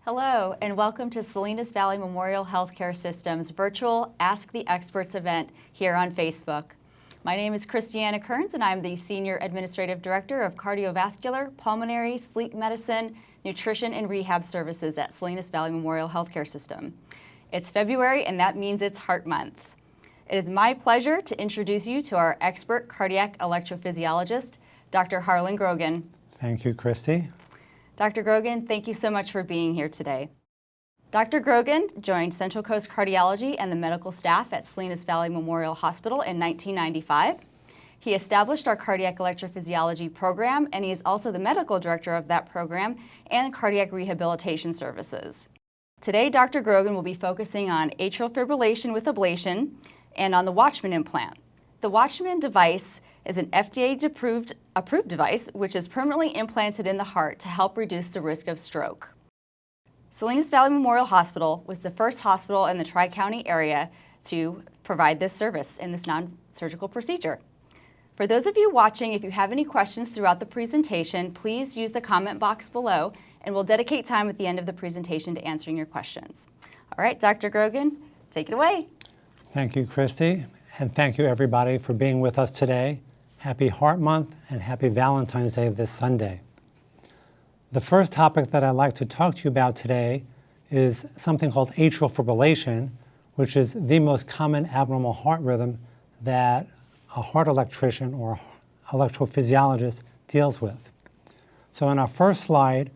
Hello, and welcome to Salinas Valley Memorial Healthcare System's virtual Ask the Experts event here on Facebook. My name is Christiana Kearns, and I'm the Senior Administrative Director of Cardiovascular, Pulmonary, Sleep Medicine, Nutrition, and Rehab Services at Salinas Valley Memorial Healthcare System. It's February, and that means it's Heart Month. It is my pleasure to introduce you to our expert cardiac electrophysiologist, Dr. Harlan Grogin. Thank you, Christy. Dr. Grogin, thank you so much for being here today. Dr. Grogin joined Central Coast Cardiology and the medical staff at Salinas Valley Memorial Hospital in 1995. He established our cardiac electrophysiology program, and he is also the medical director of that program and cardiac rehabilitation services. Today, Dr. Grogin will be focusing on atrial fibrillation with ablation and on the Watchman implant. The Watchman device is an FDA-approved device which is permanently implanted in the heart to help reduce the risk of stroke. Salinas Valley Memorial Hospital was the first hospital in the Tri-County area to provide this service in this non-surgical procedure. For those of you watching, if you have any questions throughout the presentation, please use the comment box below, and we'll dedicate time at the end of the presentation to answering your questions. All right, Dr. Grogin, take it away. Thank you, Christy, and thank you everybody for being with us today. Happy Heart Month and happy Valentine's Day this Sunday. The first topic that I'd like to talk to you about today is something called atrial fibrillation, which is the most common abnormal heart rhythm that a heart electrician or electrophysiologist deals with. So in our first slide,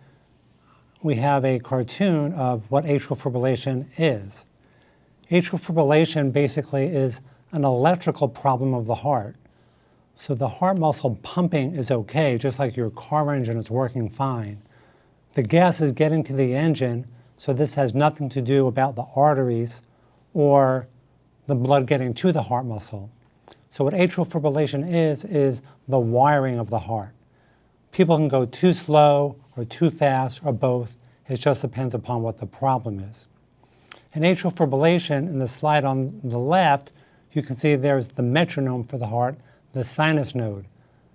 we have a cartoon of what atrial fibrillation is. Atrial fibrillation basically is an electrical problem of the heart. So the heart muscle pumping is okay, just like your car engine is working fine. The gas is getting to the engine, so this has nothing to do about the arteries or the blood getting to the heart muscle. So what atrial fibrillation is the wiring of the heart. People can go too slow or too fast or both. It just depends upon what the problem is. In atrial fibrillation, in the slide on the left, you can see there's the metronome for the heart, the sinus node.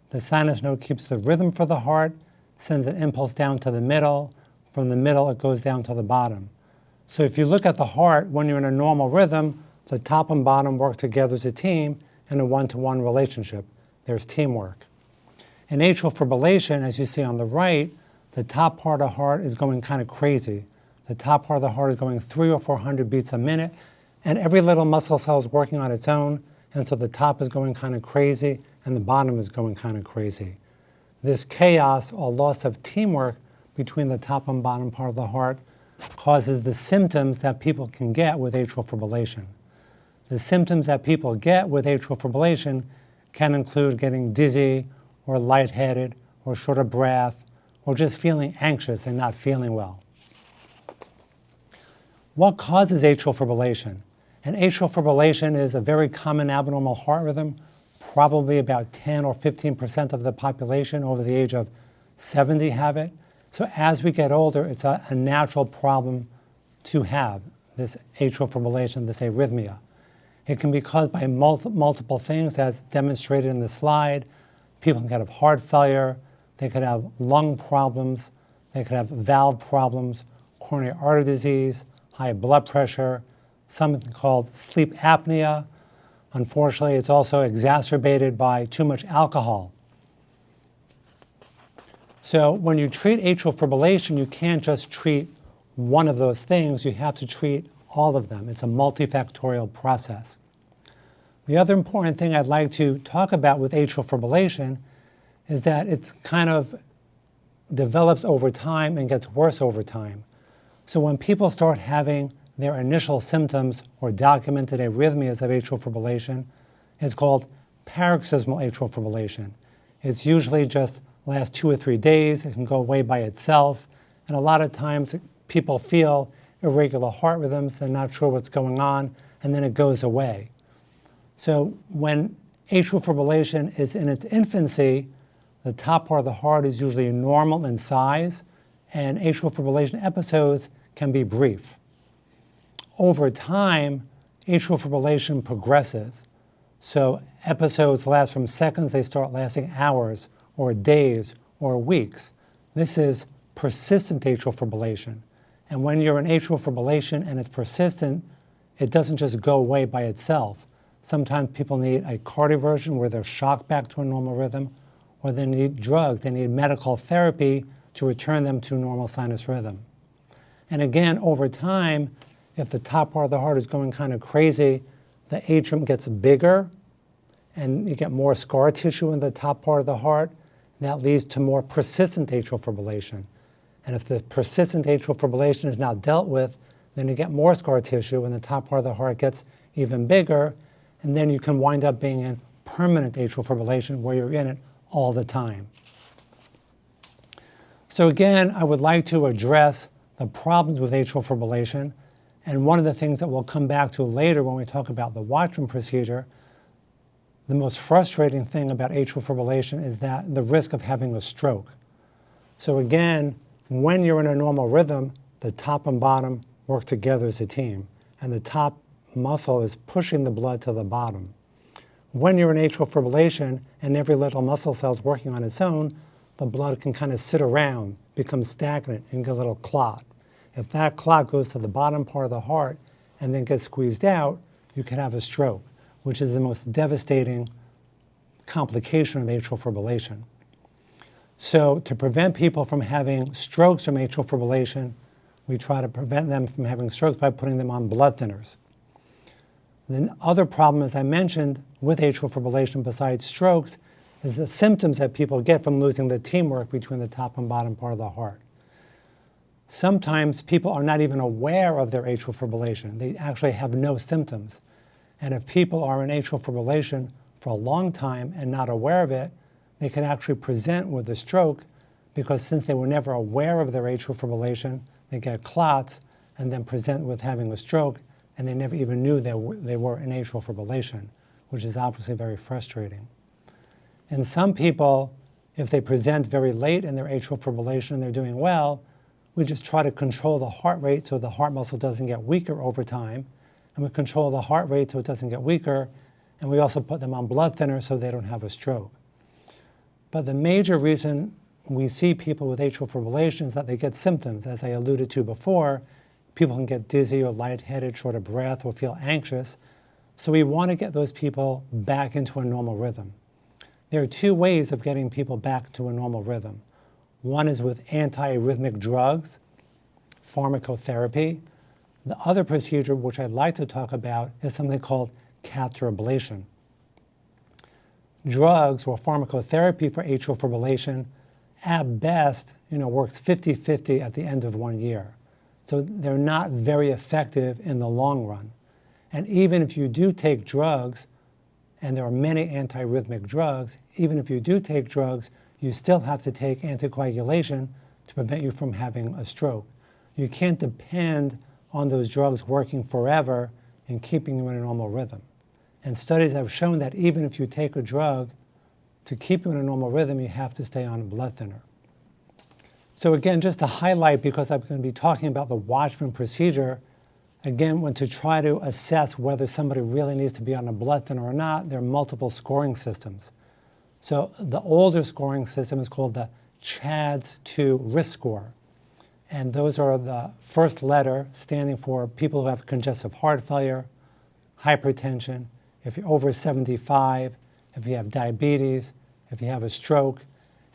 The sinus node keeps the rhythm for the heart, sends an impulse down to the middle. From the middle, it goes down to the bottom. So if you look at the heart, when you're in a normal rhythm, the top and bottom work together as a team in a one-to-one relationship. There's teamwork. In atrial fibrillation, as you see on the right, the top part of the heart is going kind of crazy. The top part of the heart is going 300 or 400 beats a minute, and every little muscle cell is working on its own, and so the top is going kind of crazy, and the bottom is going kind of crazy. This chaos or loss of teamwork between the top and bottom part of the heart causes the symptoms that people can get with atrial fibrillation. The symptoms that people get with atrial fibrillation can include getting dizzy or lightheaded or short of breath or just feeling anxious and not feeling well. What causes atrial fibrillation? And atrial fibrillation is a very common abnormal heart rhythm. Probably about 10 or 15% of the population over the age of 70 have it. So as we get older, it's a natural problem to have this atrial fibrillation, this arrhythmia. It can be caused by multiple things, as demonstrated in the slide. People can have heart failure, they could have lung problems, they could have valve problems, coronary artery disease, high blood pressure, something called sleep apnea. Unfortunately, it's also exacerbated by too much alcohol. So when you treat atrial fibrillation, you can't just treat one of those things, you have to treat all of them. It's a multifactorial process. The other important thing I'd like to talk about with atrial fibrillation is that it's kind of develops over time and gets worse over time. So when people start having their initial symptoms or documented arrhythmias of atrial fibrillation, it's called paroxysmal atrial fibrillation. It's usually just lasts 2 or 3 days. It can go away by itself. And a lot of times people feel irregular heart rhythms. They're not sure what's going on, and then it goes away. So when atrial fibrillation is in its infancy, the top part of the heart is usually normal in size, and atrial fibrillation episodes can be brief. Over time, atrial fibrillation progresses. So episodes last from seconds, they start lasting hours or days or weeks. This is persistent atrial fibrillation. And when you're in atrial fibrillation and it's persistent, it doesn't just go away by itself. Sometimes people need a cardioversion where they're shocked back to a normal rhythm, or they need drugs, they need medical therapy to return them to normal sinus rhythm. And again, over time, if the top part of the heart is going kind of crazy, the atrium gets bigger and you get more scar tissue in the top part of the heart. That leads to more persistent atrial fibrillation. And if the persistent atrial fibrillation is not dealt with, then you get more scar tissue and the top part of the heart gets even bigger. And then you can wind up being in permanent atrial fibrillation where you're in it all the time. So again, I would like to address the problems with atrial fibrillation. And one of the things that we'll come back to later when we talk about the Watchman procedure, the most frustrating thing about atrial fibrillation is that the risk of having a stroke. So again, when you're in a normal rhythm, the top and bottom work together as a team, and the top muscle is pushing the blood to the bottom. When you're in atrial fibrillation and every little muscle cell is working on its own, the blood can kind of sit around, become stagnant, and get a little clot. If that clot goes to the bottom part of the heart and then gets squeezed out, you can have a stroke, which is the most devastating complication of atrial fibrillation. So to prevent people from having strokes from atrial fibrillation, we try to prevent them from having strokes by putting them on blood thinners. The other problem, as I mentioned, with atrial fibrillation besides strokes is the symptoms that people get from losing the teamwork between the top and bottom part of the heart. Sometimes people are not even aware of their atrial fibrillation. They actually have no symptoms. And if people are in atrial fibrillation for a long time and not aware of it, they can actually present with a stroke because since they were never aware of their atrial fibrillation, they get clots and then present with having a stroke, and they never even knew they were in atrial fibrillation, which is obviously very frustrating. And some people, if they present very late in their atrial fibrillation and they're doing well, we just try to control the heart rate so the heart muscle doesn't get weaker over time. And we control the heart rate so it doesn't get weaker. And we also put them on blood thinners so they don't have a stroke. But the major reason we see people with atrial fibrillation is that they get symptoms. As I alluded to before, people can get dizzy or lightheaded, short of breath, or feel anxious. So we want to get those people back into a normal rhythm. There are two ways of getting people back to a normal rhythm. One is with antiarrhythmic drugs, pharmacotherapy. The other procedure, which I'd like to talk about, is something called catheter ablation. Drugs or pharmacotherapy for atrial fibrillation, at best, works 50-50 at the end of 1 year. So they're not very effective in the long run. And even if you do take drugs, and there are many antiarrhythmic drugs, even if you do take drugs, you still have to take anticoagulation to prevent you from having a stroke. You can't depend on those drugs working forever and keeping you in a normal rhythm. And studies have shown that even if you take a drug to keep you in a normal rhythm, you have to stay on a blood thinner. So again, just to highlight, because I'm going to be talking about the Watchman procedure, again, when to try to assess whether somebody really needs to be on a blood thinner or not, there are multiple scoring systems. So the older scoring system is called the CHADS-2 risk score. And those are the first letter standing for people who have congestive heart failure, hypertension, if you're over 75, if you have diabetes, if you have a stroke.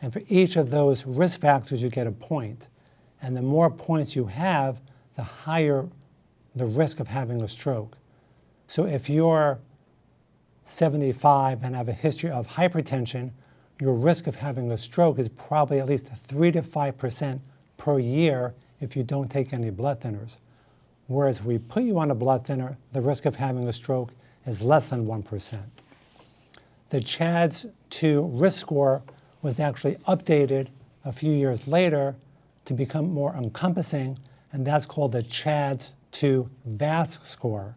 And for each of those risk factors, you get a point. And the more points you have, the higher the risk of having a stroke. So if you're 75 and have a history of hypertension, your risk of having a stroke is probably at least 3 to 5% per year if you don't take any blood thinners. Whereas if we put you on a blood thinner, the risk of having a stroke is less than 1%. The CHADS-2 risk score was actually updated a few years later to become more encompassing, and that's called the CHADS-2 VASC score.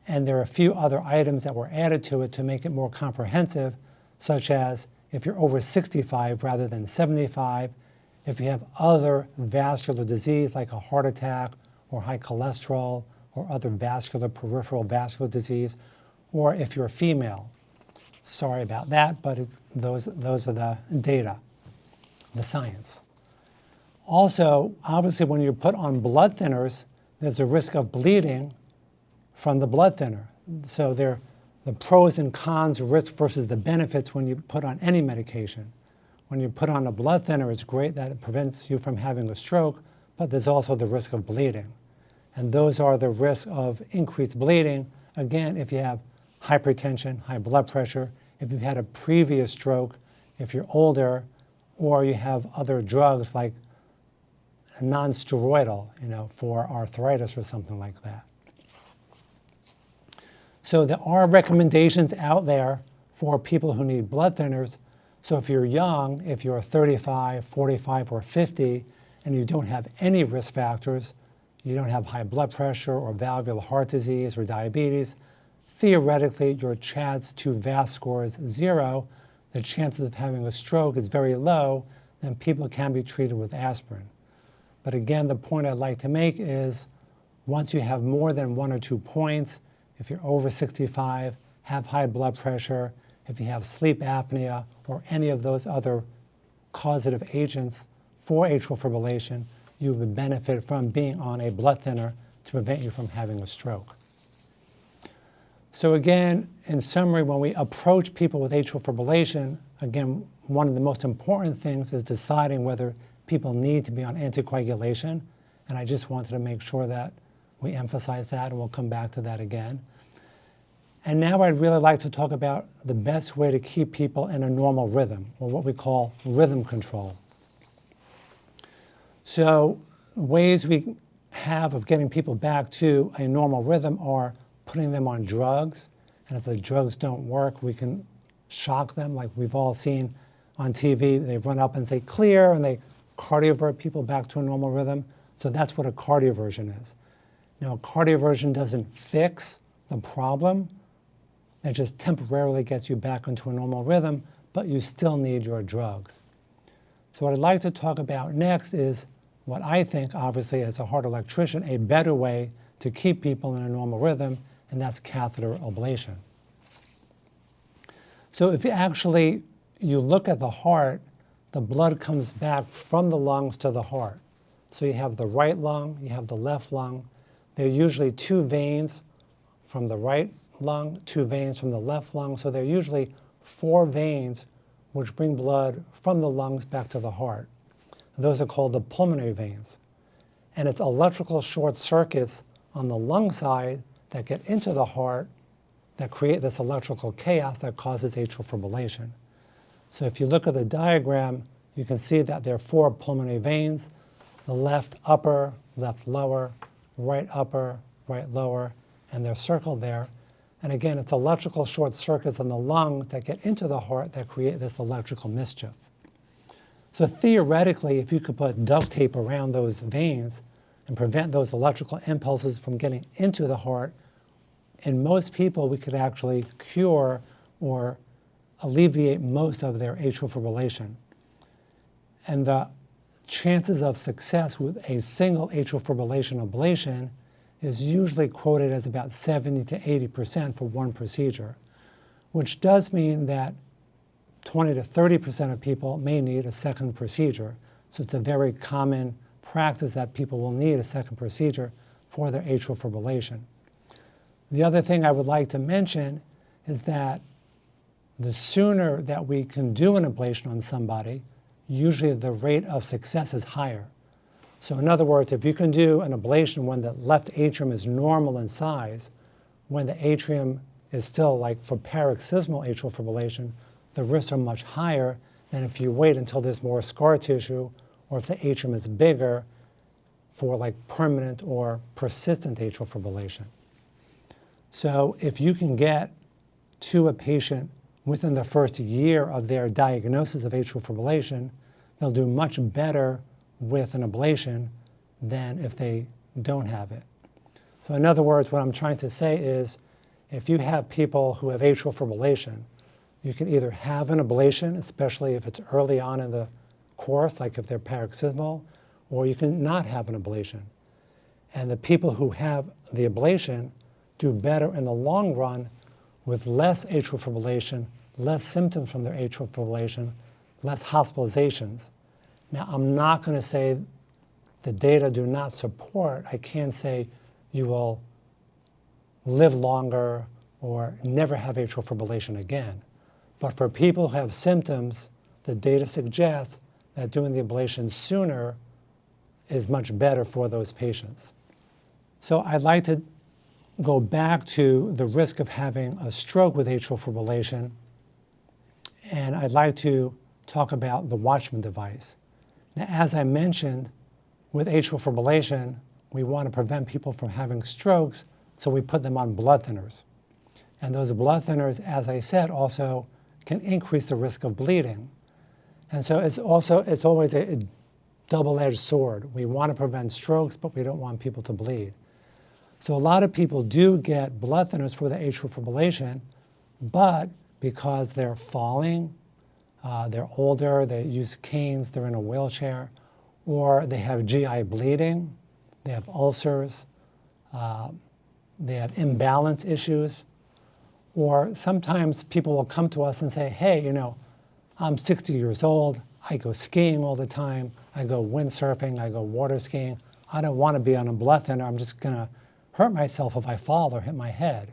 And there are a few other items that were added to it to make it more comprehensive, such as if you're over 65 rather than 75, if you have other vascular disease like a heart attack or high cholesterol or other vascular, peripheral vascular disease, or if you're female. Sorry about that, but those are the data, the science. Also, obviously, when you're put on blood thinners, there's a risk of bleeding from the blood thinner. So there are the pros and cons, risk versus the benefits when you put on any medication. When you put on a blood thinner, it's great that it prevents you from having a stroke, but there's also the risk of bleeding. And those are the risks of increased bleeding, again, if you have hypertension, high blood pressure, if you've had a previous stroke, if you're older, or you have other drugs like non-steroidal, for arthritis or something like that. So there are recommendations out there for people who need blood thinners. So if you're young, if you're 35, 45, or 50, and you don't have any risk factors, you don't have high blood pressure or valvular heart disease or diabetes, theoretically your CHA2DS2-VASc score is 0. The chances of having a stroke is very low, then people can be treated with aspirin. But again, the point I'd like to make is once you have more than 1 or 2 points, if you're over 65, have high blood pressure, if you have sleep apnea or any of those other causative agents for atrial fibrillation, you would benefit from being on a blood thinner to prevent you from having a stroke. So again, in summary, when we approach people with atrial fibrillation, again, one of the most important things is deciding whether people need to be on anticoagulation. And I just wanted to make sure that we emphasize that, and we'll come back to that again. And now I'd really like to talk about the best way to keep people in a normal rhythm, or what we call rhythm control. So ways we have of getting people back to a normal rhythm are putting them on drugs. And if the drugs don't work, we can shock them, like we've all seen on TV. They run up and say, clear, and they cardiovert people back to a normal rhythm. So that's what a cardioversion is. Now, a cardioversion doesn't fix the problem. It just temporarily gets you back into a normal rhythm, but you still need your drugs. So what I'd like to talk about next is what I think, obviously, as a heart electrician, a better way to keep people in a normal rhythm, and that's catheter ablation. So if you look at the heart, the blood comes back from the lungs to the heart. So you have the right lung, you have the left lung. There are usually 2 veins from the right lung, 2 veins from the left lung. So there are usually 4 veins which bring blood from the lungs back to the heart. Those are called the pulmonary veins. And it's electrical short circuits on the lung side that get into the heart that create this electrical chaos that causes atrial fibrillation. So if you look at the diagram, you can see that there are 4 pulmonary veins: the left upper, left lower, right upper, right lower, and they're circled there. And again, it's electrical short circuits on the lungs that get into the heart that create this electrical mischief. So theoretically, if you could put duct tape around those veins and prevent those electrical impulses from getting into the heart, in most people we could actually cure or alleviate most of their atrial fibrillation. And the chances of success with a single atrial fibrillation ablation is usually quoted as about 70 to 80% for one procedure, which does mean that 20 to 30% of people may need a second procedure. So it's a very common practice that people will need a second procedure for their atrial fibrillation. The other thing I would like to mention is that the sooner that we can do an ablation on somebody, usually the rate of success is higher. So in other words, if you can do an ablation when the left atrium is normal in size, when the atrium is still, like for paroxysmal atrial fibrillation, the risks are much higher than if you wait until there's more scar tissue, or if the atrium is bigger for like permanent or persistent atrial fibrillation. So if you can get to a patient within the first year of their diagnosis of atrial fibrillation, they'll do much better with an ablation than if they don't have it. So in other words, what I'm trying to say is, if you have people who have atrial fibrillation, you can either have an ablation, especially if it's early on in the course, like if they're paroxysmal, or you can not have an ablation. And the people who have the ablation do better in the long run with less atrial fibrillation, less symptoms from their atrial fibrillation, less hospitalizations. Now, I'm not going to say the data do not support. I can't say you will live longer or never have atrial fibrillation again. But for people who have symptoms, the data suggests that doing the ablation sooner is much better for those patients. So I'd like to go back to the risk of having a stroke with atrial fibrillation, and I'd like to talk about the Watchman device. Now, as I mentioned, with atrial fibrillation, we want to prevent people from having strokes, so we put them on blood thinners. And those blood thinners, as I said, also can increase the risk of bleeding. And so it's always a double-edged sword. We want to prevent strokes, but we don't want people to bleed. So a lot of people do get blood thinners for the atrial fibrillation, but because they're falling, they're older, they use canes, they're in a wheelchair, or they have GI bleeding, they have ulcers, they have imbalance issues, or sometimes people will come to us and say, hey, I'm 60 years old, I go skiing all the time, I go windsurfing, I go water skiing, I don't want to be on a blood thinner, I'm just going to hurt myself if I fall or hit my head.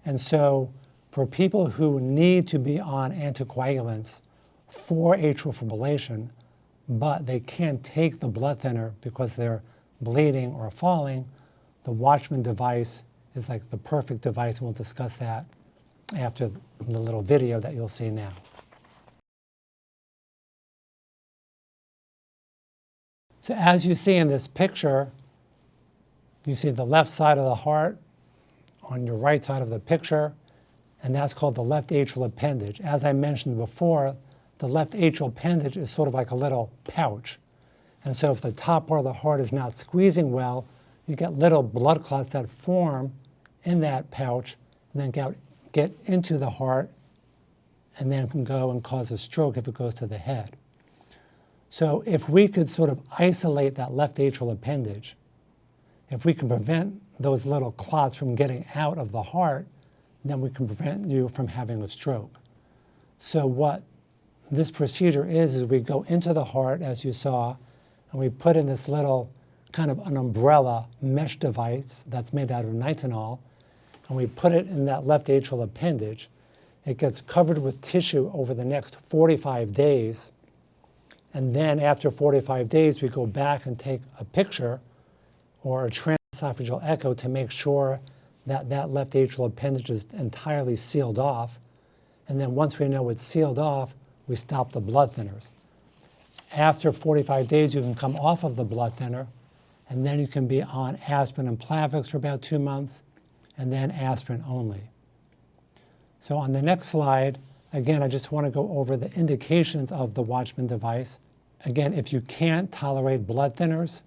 And so for people who need to be on anticoagulants for atrial fibrillation, but they can't take the blood thinner because they're bleeding or falling, the Watchman device is like the perfect device, and we'll discuss that after the little video that you'll see now. So as you see in this picture, you see the left side of the heart on your right side of the picture, and that's called the left atrial appendage. As I mentioned before, the left atrial appendage is sort of like a little pouch. And so if the top part of the heart is not squeezing well, you get little blood clots that form in that pouch and then get into the heart and then can go and cause a stroke if it goes to the head. So if we could sort of isolate that left atrial appendage, if we can prevent those little clots from getting out of the heart, then we can prevent you from having a stroke. So what this procedure is we go into the heart, as you saw, and we put in this little kind of an umbrella mesh device that's made out of nitinol, and we put it in that left atrial appendage. It gets covered with tissue over the next 45 days, and then after 45 days, we go back and take a picture or a transesophageal echo to make sure that that left atrial appendage is entirely sealed off. And then once we know it's sealed off, we stop the blood thinners. After 45 days, you can come off of the blood thinner, and then you can be on aspirin and Plavix for about 2 months, and then aspirin only. So on the next slide, again, I just want to go over the indications of the Watchman device. Again, if you can't tolerate blood thinners,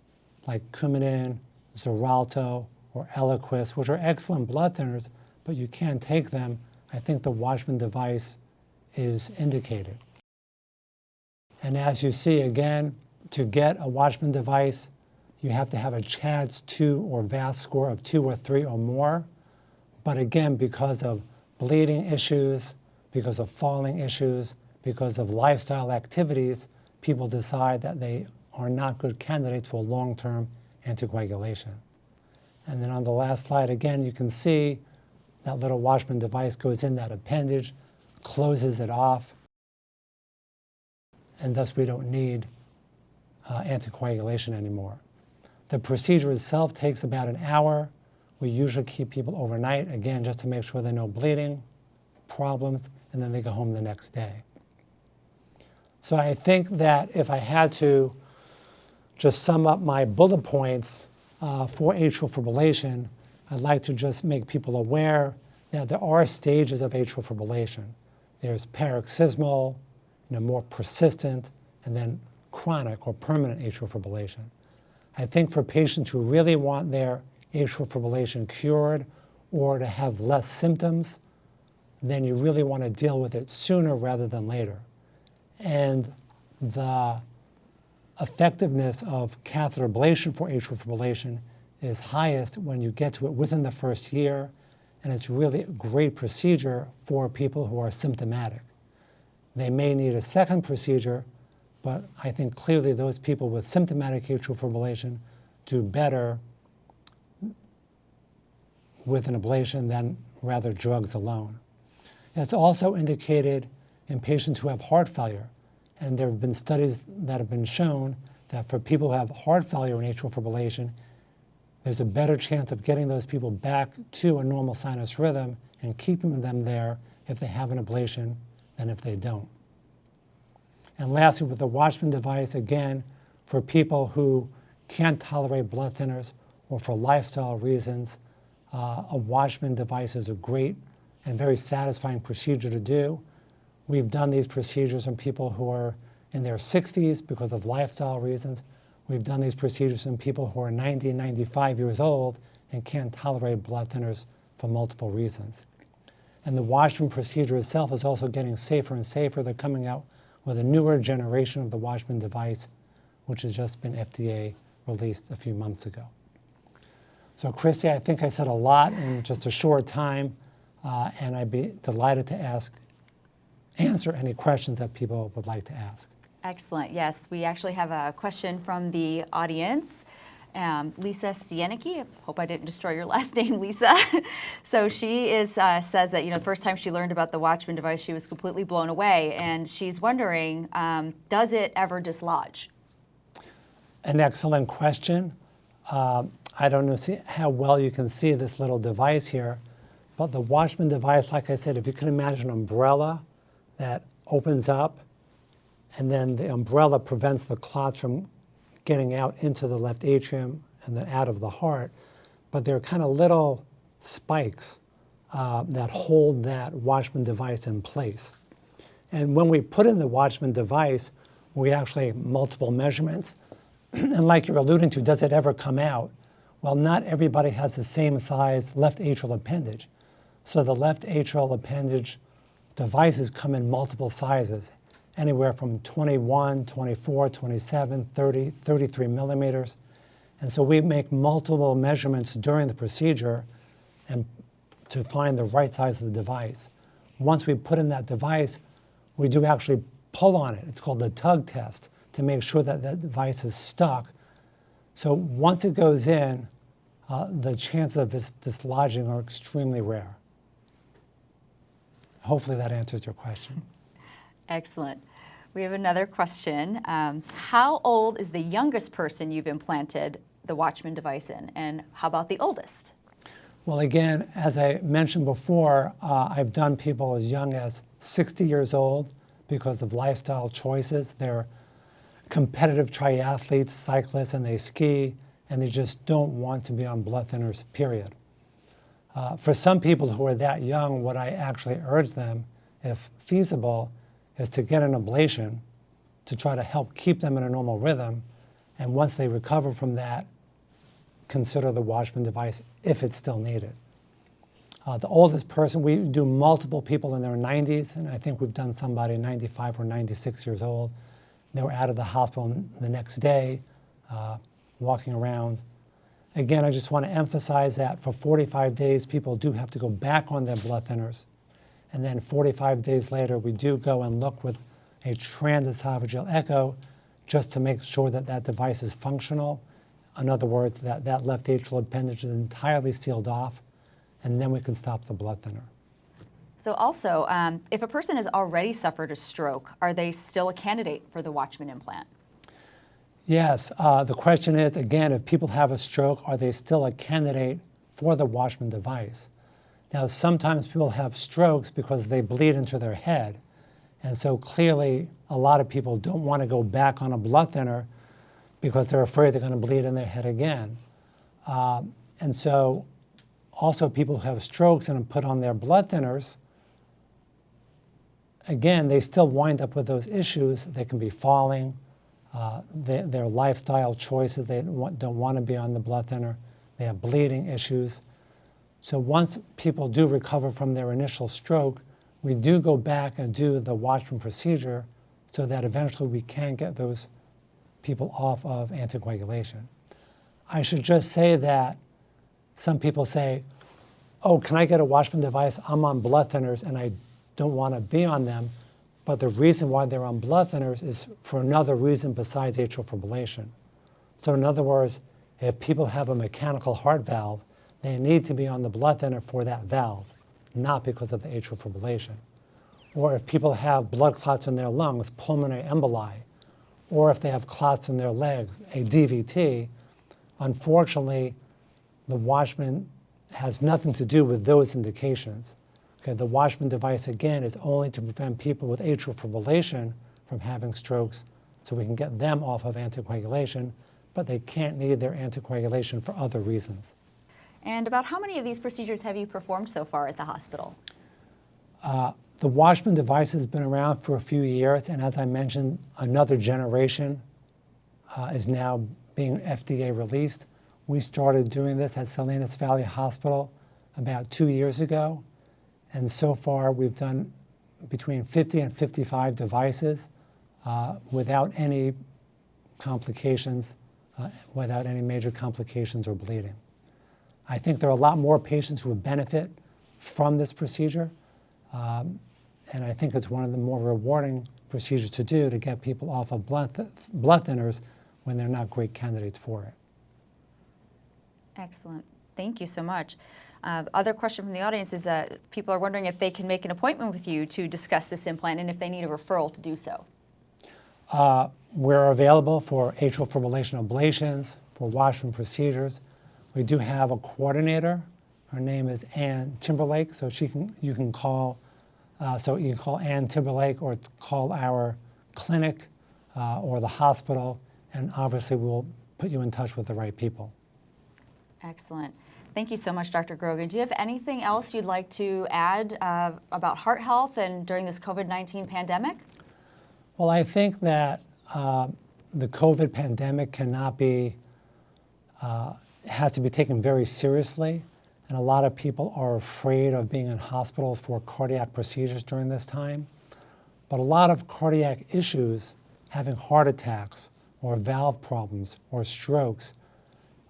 like Coumadin, Xarelto, or Eliquis, which are excellent blood thinners, but you can't take them, I think the Watchman device is indicated. And as you see, again, to get a Watchman device, you have to have a CHADS-2 or VAS score of 2 or 3 or more. But again, because of bleeding issues, because of falling issues, because of lifestyle activities, people decide that they are not good candidates for long-term anticoagulation. And then on the last slide, again, you can see that little Watchman device goes in that appendage, closes it off, and thus we don't need anticoagulation anymore. The procedure itself takes about an hour. We usually keep people overnight, again, just to make sure there are no bleeding problems, and then they go home the next day. So I think that if I had to just sum up my bullet points for atrial fibrillation, I'd like to just make people aware that there are stages of atrial fibrillation. There's paroxysmal, more persistent, and then chronic or permanent atrial fibrillation. I think for patients who really want their atrial fibrillation cured or to have less symptoms, then you really want to deal with it sooner rather than later. And the effectiveness of catheter ablation for atrial fibrillation is highest when you get to it within the first year, and it's really a great procedure for people who are symptomatic. They may need a second procedure, but I think clearly those people with symptomatic atrial fibrillation do better with an ablation than rather drugs alone. It's also indicated in patients who have heart failure, and there have been studies that have been shown that for people who have heart failure and atrial fibrillation, there's a better chance of getting those people back to a normal sinus rhythm and keeping them there if they have an ablation than if they don't. And lastly, with the Watchman device, again, for people who can't tolerate blood thinners or for lifestyle reasons, a Watchman device is a great and very satisfying procedure to do. We've done these procedures on people who are in their 60s because of lifestyle reasons. We've done these procedures in people who are 90 and 95 years old and can't tolerate blood thinners for multiple reasons. And the Watchman procedure itself is also getting safer and safer. They're coming out with a newer generation of the Watchman device, which has just been FDA released a few months ago. So Christy, I think I said a lot in just a short time, and I'd be delighted to answer any questions that people would like to ask. Excellent. Yes, we actually have a question from the audience. Lisa Sieniki, I hope I didn't destroy your last name, Lisa. So she says that, the first time she learned about the Watchman device, she was completely blown away, and she's wondering, does it ever dislodge? An excellent question. I don't know how well you can see this little device here, but the Watchman device, like I said, if you can imagine an umbrella that opens up, and then the umbrella prevents the clots from getting out into the left atrium and then out of the heart. But they're kind of little spikes that hold that Watchman device in place. And when we put in the Watchman device, we actually have multiple measurements. And like you're alluding to, does it ever come out? Well, not everybody has the same size left atrial appendage. So the left atrial appendage devices come in multiple sizes, anywhere from 21, 24, 27, 30, 33 millimeters. And so we make multiple measurements during the procedure and to find the right size of the device. Once we put in that device, we do actually pull on it. It's called the tug test to make sure that that device is stuck. So once it goes in, the chances of its dislodging are extremely rare. Hopefully that answers your question. Excellent. We have another question. How old is the youngest person you've implanted the Watchman device in, and how about the oldest? Well, again, as I mentioned before, I've done people as young as 60 years old because of lifestyle choices. They're competitive triathletes, cyclists, and they ski, and they just don't want to be on blood thinners, period. For some people who are that young, what I actually urge them, if feasible, is to get an ablation to try to help keep them in a normal rhythm. And once they recover from that, consider the Watchman device if it's still needed. The oldest person, we do multiple people in their 90s, and I think we've done somebody 95 or 96 years old. They were out of the hospital the next day, walking around. Again, I just want to emphasize that for 45 days, people do have to go back on their blood thinners. And then 45 days later, we do go and look with a transesophageal echo just to make sure that that device is functional. In other words, that that left atrial appendage is entirely sealed off, and then we can stop the blood thinner. So also, if a person has already suffered a stroke, are they still a candidate for the Watchman implant? Yes, the question is, again, if people have a stroke, are they still a candidate for the Watchman device? Now, sometimes people have strokes because they bleed into their head. And so clearly, a lot of people don't want to go back on a blood thinner because they're afraid they're going to bleed in their head again. And so also people who have strokes and put on their blood thinners, again, they still wind up with those issues. They can be falling, their lifestyle choices, they don't want to be on the blood thinner. They have bleeding issues. So once people do recover from their initial stroke, we do go back and do the Watchman procedure so that eventually we can get those people off of anticoagulation. I should just say that some people say, oh, can I get a Watchman device? I'm on blood thinners and I don't want to be on them. but the reason why they're on blood thinners is for another reason besides atrial fibrillation. So in other words, if people have a mechanical heart valve, they need to be on the blood thinner for that valve, not because of the atrial fibrillation. Or if people have blood clots in their lungs, pulmonary emboli, or if they have clots in their legs, a DVT, unfortunately, the Watchman has nothing to do with those indications. Okay, the Watchman device, again, is only to prevent people with atrial fibrillation from having strokes so we can get them off of anticoagulation, but they can't need their anticoagulation for other reasons. And about how many of these procedures have you performed so far at the hospital? The Watchman device has been around for a few years, and as I mentioned, another generation is now being FDA released. We started doing this at Salinas Valley Hospital about 2 years ago, and so far we've done between 50 and 55 devices without any complications, without any major complications or bleeding. I think there are a lot more patients who would benefit from this procedure, and I think it's one of the more rewarding procedures to do to get people off of blood thinners when they're not great candidates for it. Excellent. Thank you so much. Other question from the audience is people are wondering if they can make an appointment with you to discuss this implant and if they need a referral to do so. We're available for atrial fibrillation ablations, for Watchman procedures. We do have a coordinator. Her name is Ann Timberlake, so you can call Ann Timberlake or call our clinic or the hospital, and obviously we'll put you in touch with the right people. Excellent. Thank you so much, Dr. Grogin. Do you have anything else you'd like to add about heart health and during this COVID-19 pandemic? Well, I think that the COVID pandemic has to be taken very seriously, and a lot of people are afraid of being in hospitals for cardiac procedures during this time. But a lot of cardiac issues, having heart attacks or valve problems or strokes,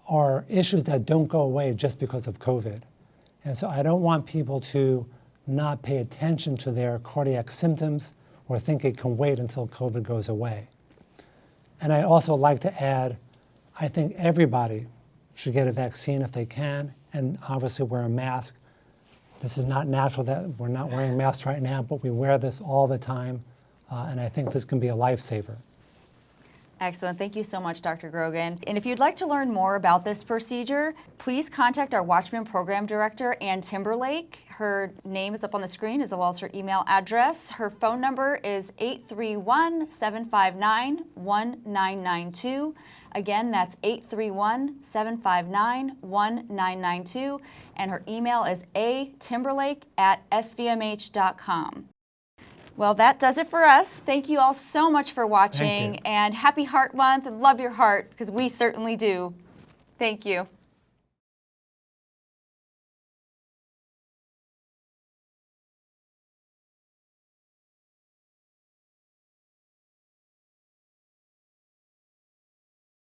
are issues that don't go away just because of COVID. And so I don't want people to not pay attention to their cardiac symptoms or think it can wait until COVID goes away. And I also like to add, I think everybody should get a vaccine if they can, and obviously wear a mask. This is not natural that we're not wearing masks right now, but we wear this all the time, and I think this can be a lifesaver. Excellent. Thank you so much, Dr. Grogin. And if you'd like to learn more about this procedure, please contact our Watchman Program Director, Ann Timberlake. Her name is up on the screen as well as her email address. Her phone number is 831-759-1992. Again, that's 831-759-1992. And her email is atimberlake@svmh.com. Well, that does it for us. Thank you all so much for watching, and happy Heart Month, and love your heart, because we certainly do. Thank you.